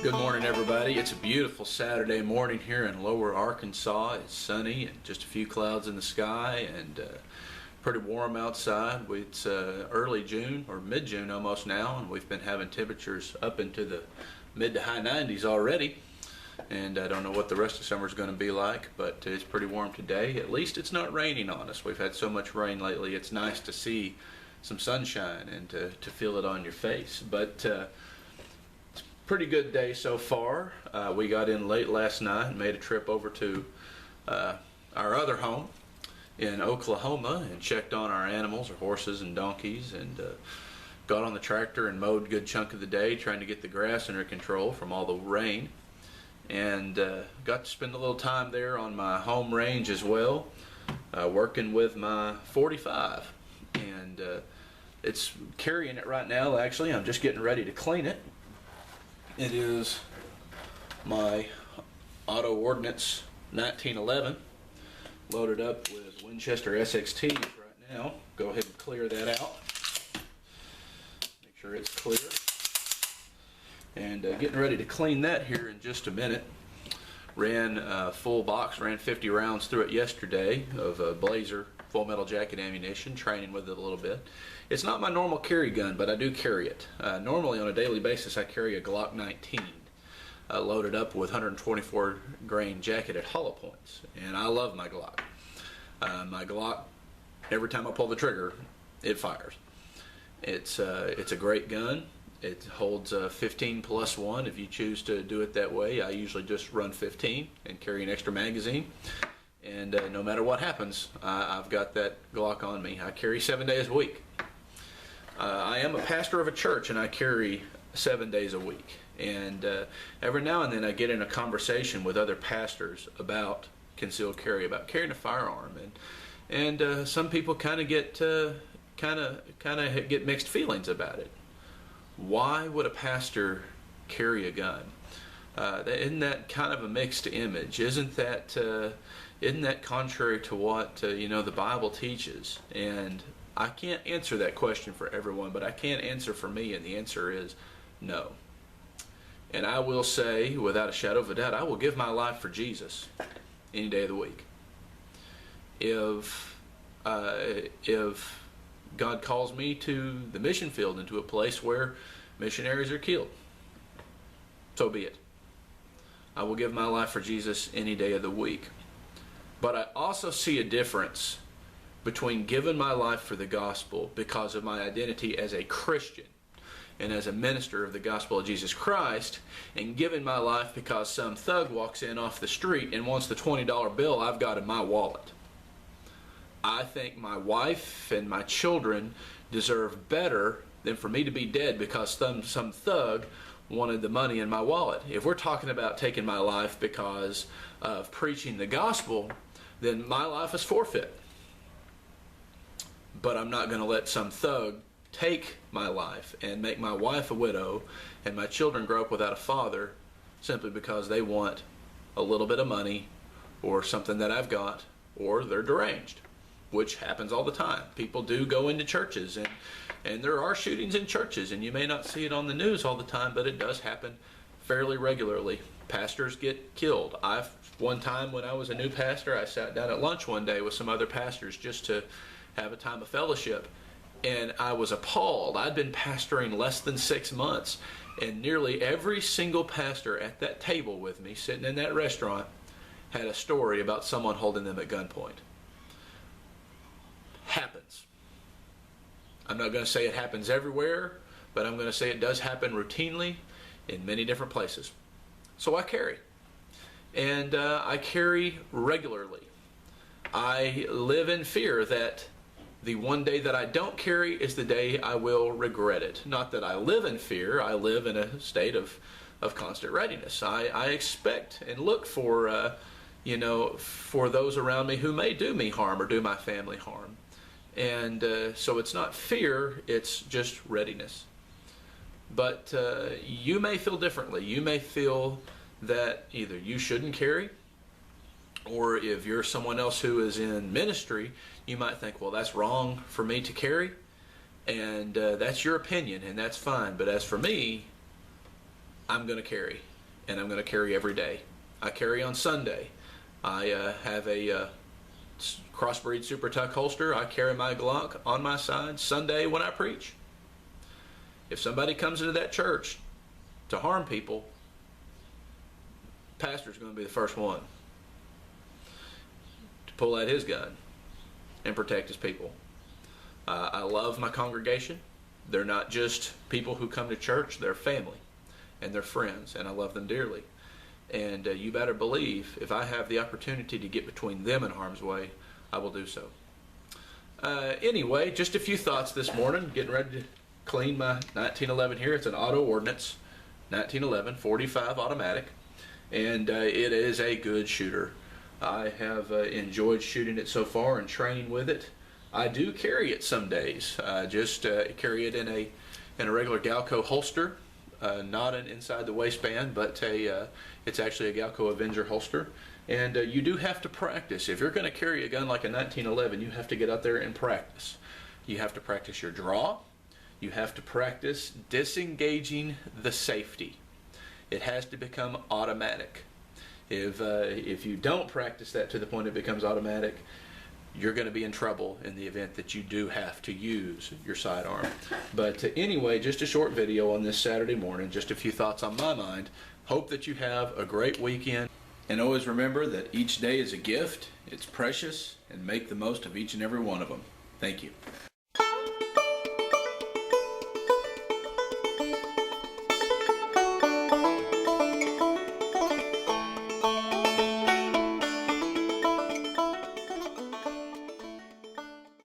Good morning, everybody. It's a beautiful Saturday morning here in Lower Arkansas. It's sunny and just a few clouds in the sky and pretty warm outside. It's early June or mid-June almost now, and we've been having temperatures up into the mid to high 90s already. And I don't know what the rest of summer is going to be like, but it's pretty warm today. At least it's not raining on us. We've had so much rain lately. It's nice to see some sunshine and to feel it on your face. But pretty good day so far. We got in late last night and made a trip over to our other home in Oklahoma and checked on our animals, our horses and donkeys, and got on the tractor and mowed a good chunk of the day trying to get the grass under control from all the rain, and got to spend a little time there on my home range as well, working with my 45, and it's carrying it right now. Actually, I'm just getting ready to clean it. It is my Auto Ordnance 1911, loaded up with Winchester SXTs right now. Go ahead and clear that out. Make sure it's clear. And getting ready to clean that here in just a minute. Ran a full box, ran 50 rounds through it yesterday of Blazer full metal jacket ammunition, training with it a little bit. It's not my normal carry gun, but I do carry it. Normally on a daily basis I carry a Glock 19 loaded up with 124 grain jacketed hollow points, and I love my Glock. My Glock, every time I pull the trigger, it fires. It's a great gun. It holds 15 plus 1 if you choose to do it that way. I usually just run 15 and carry an extra magazine. And no matter what happens, I've got that Glock on me. I carry 7 days a week. I am a pastor of a church, and I carry 7 days a week. And every now and then I get in a conversation with other pastors about concealed carry, about carrying a firearm, and some people kind of get mixed feelings about it. Why would a pastor carry a gun? Isn't that kind of a mixed image? Isn't that contrary to what the Bible teaches? And I can't answer that question for everyone, but I can answer for me, and the answer is no. And I will say, without a shadow of a doubt, I will give my life for Jesus any day of the week. If God calls me to the mission field and to a place where missionaries are killed, so be it. I will give my life for Jesus any day of the week. But I also see a difference between giving my life for the gospel because of my identity as a Christian and as a minister of the gospel of Jesus Christ, and giving my life because some thug walks in off the street and wants the $20 bill I've got in my wallet. I think my wife and my children deserve better than for me to be dead because some thug wanted the money in my wallet. If we're talking about taking my life because of preaching the gospel, then my life is forfeit. But I'm not going to let some thug take my life and make my wife a widow and my children grow up without a father simply because they want a little bit of money or something that I've got, or they're deranged, which happens all the time. People do go into churches, and there are shootings in churches, and you may not see it on the news all the time, but it does happen fairly regularly. Pastors get killed. One time when I was a new pastor, I sat down at lunch one day with some other pastors just to have a time of fellowship, and I was appalled. I'd been pastoring less than 6 months, and nearly every single pastor at that table with me, sitting in that restaurant, had a story about someone holding them at gunpoint. Happens. I'm not going to say it happens everywhere, but I'm going to say it does happen routinely in many different places. So I carry. And I carry regularly. I live in fear that the one day that I don't carry is the day I will regret it. Not that I live in fear, I live in a state of constant readiness. I expect and look for, for those around me who may do me harm or do my family harm. And so it's not fear, it's just readiness. But you may feel differently. You may feel that either you shouldn't carry, or if you're someone else who is in ministry, you might think, well, that's wrong for me to carry. And that's your opinion, and that's fine. But as for me, I'm going to carry. and I'm going to carry every day. I carry on Sunday. I have a Crossbreed Super Tuck holster. I carry my Glock on my side Sunday when I preach. If somebody comes into that church to harm people, pastor's going to be the first one to pull out his gun and protect his people. I love my congregation. They're not just people who come to church, they're family and they're friends, and I love them dearly. And you better believe if I have the opportunity to get between them and harm's way, I will do so. Anyway, just a few thoughts this morning. Getting ready to clean my 1911 here. It's an auto ordnance, 1911 45 automatic, and it is a good shooter. I have enjoyed shooting it so far and training with it. I do carry it some days. Just carry it in a regular Galco holster, not an inside the waistband, but it's actually a Galco Avenger holster. And you do have to practice. If you're going to carry a gun like a 1911, you have to get out there and practice. You have to practice your draw. You have to practice disengaging the safety. It has to become automatic. If you don't practice that to the point it becomes automatic, you're going to be in trouble in the event that you do have to use your sidearm. But anyway, just a short video on this Saturday morning, just a few thoughts on my mind. Hope that you have a great weekend. And always remember that each day is a gift, it's precious, and make the most of each and every one of them. Thank you.